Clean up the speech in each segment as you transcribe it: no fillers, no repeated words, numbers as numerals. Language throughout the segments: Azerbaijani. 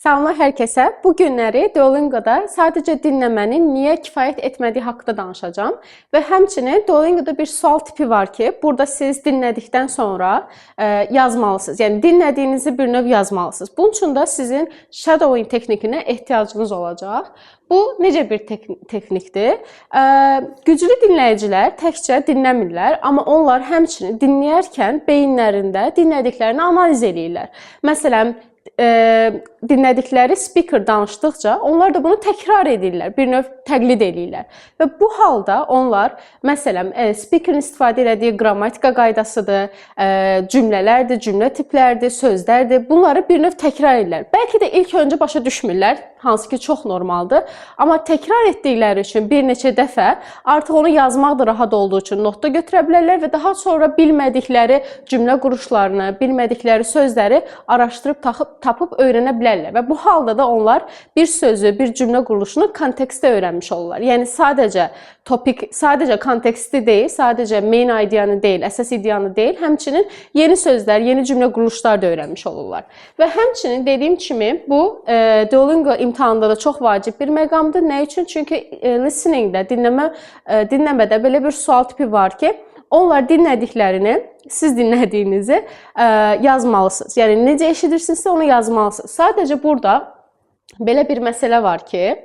Salamlar hər kəsə. Bu günləri Duolingo'da sadəcə dinləmənin niyə kifayət etmədiyi haqqında danışacağam və həmçinin Duolingo'da bir sual tipi var ki, burada siz dinlədikdən sonra yazmalısınız. Yəni dinlədiyinizi bir növ yazmalısınız. Bunun üçün də sizin shadowing texnikinə ehtiyacınız olacaq. Bu necə bir texnikdir? Güclü dinləyicilər təkcə dinləmirlər, amma onlar həmçinin dinləyərkən beyinlərində dinlədiklərini analiz edirlər. Məsələn, dinlədikləri speaker danışdıqca onlar da bunu təkrar edirlər, bir növ təqlid edirlər. Və bu halda onlar, məsələn, speakerin istifadə etdiyi qrammatika qaydasıdır, cümlələrdir, cümlə tipləridir, sözlərdir. Bunları bir növ təkrar edirlər. Bəlkə də ilk öncə başa düşmürlər, hansı ki çox normaldır. Amma təkrar etdikləri üçün bir neçə dəfə artıq onu yazmaq da rahat olduğu üçün notda götürə bilərlər və daha sonra bilmədikləri cümlə quruluşlarını, bilmədikləri sözləri araşdırıb tapıb öyrənə bilərlər. Və bu halda da onlar bir sözü, bir cümlə quruluşunu kontekstdə öyrənmiş olurlar. Yəni sadəcə konteksti deyil, sadəcə main ideyanı deyil, əsas ideyanı deyil, həmçinin yeni sözlər, yeni cümlə quruluşlar da öyrənmiş olurlar. Və həmçinin dediyim kimi bu Duolingo imtahanında da çox vacib bir məqamdır. Nə üçün? Çünki listeningdə, dinləmədə belə bir sual tipi var ki, onlar dinlədiklərini, siz dinlədiyinizi yazmalısınız. Yəni, necə eşidirsinizsə onu yazmalısınız. Sadəcə burada belə bir məsələ var ki,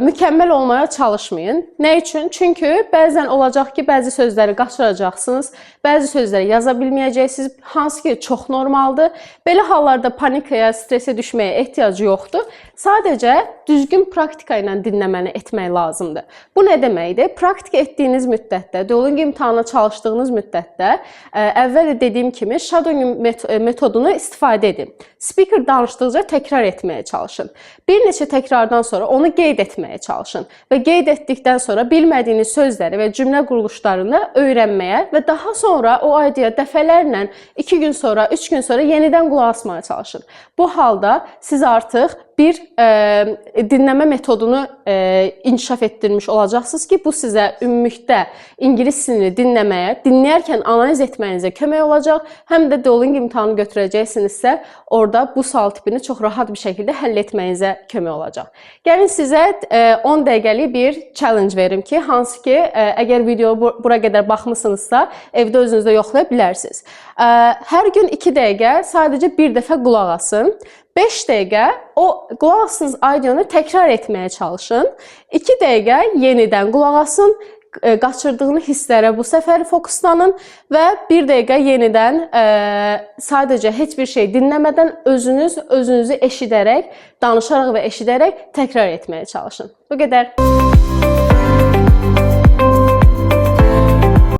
mükəmməl olmaya çalışmayın. Nə üçün? Çünki bəzən olacaq ki, bəzi sözləri qaçıracaqsınız, bəzi sözləri yaza bilməyəcəksiniz, hansı ki çox normaldır. Belə hallarda panikaya, stresə düşməyə ehtiyac yoxdur. Sadəcə düzgün praktika ilə dinləməni etmək lazımdır. Bu nə deməkdir? Praktika etdiyiniz müddətdə, Duolingo imtahanına çalışdığınız müddətdə əvvəl də dediyim kimi shadowing metodunu istifadə edin. Speaker danışdıqca təkrar etməyə çalışın. Bir neçə təkrardan sonra onu qeyd etməyə çalışın və qeyd etdikdən sonra bilmədiyiniz sözləri və cümlə quruluşlarını öyrənməyə və daha sonra o idea dəfələrlə 2 gün sonra, 3 gün sonra yenidən qulaq asmaya çalışın. Bu halda siz artıq bir dinləmə metodunu inkişaf etdirmiş olacaqsınız ki, bu sizə ümumilikdə ingilis dilini dinləməyə, dinləyərkən analiz etməyinizə kömək olacaq. Həm də Duolingo imtahanı götürəcəksinizsə, orada bu sual tipini çox rahat bir şəkildə həll etməyinizə kömək olacaq. Gəlin sizə 10 dəqiqəlik bir challenge verim ki, hansı ki, əgər videoyu bura qədər baxmısınızsa, evdə özünüzdə yoxlaya bilərsiniz. Hər gün 2 dəqiqə sadəcə bir dəfə qulaq asın. 5 dəqiqə o qulaq asdığınız audionu təkrar etməyə çalışın. 2 dəqiqə yenidən qulaq asın. Qaçırdığını hisslərə bu səfər fokuslanın və 1 dəqiqə yenidən sadəcə heç bir şey dinləmədən özünüzü eşidərək, danışaraq və eşidərək təkrar etməyə çalışın. Bu qədər.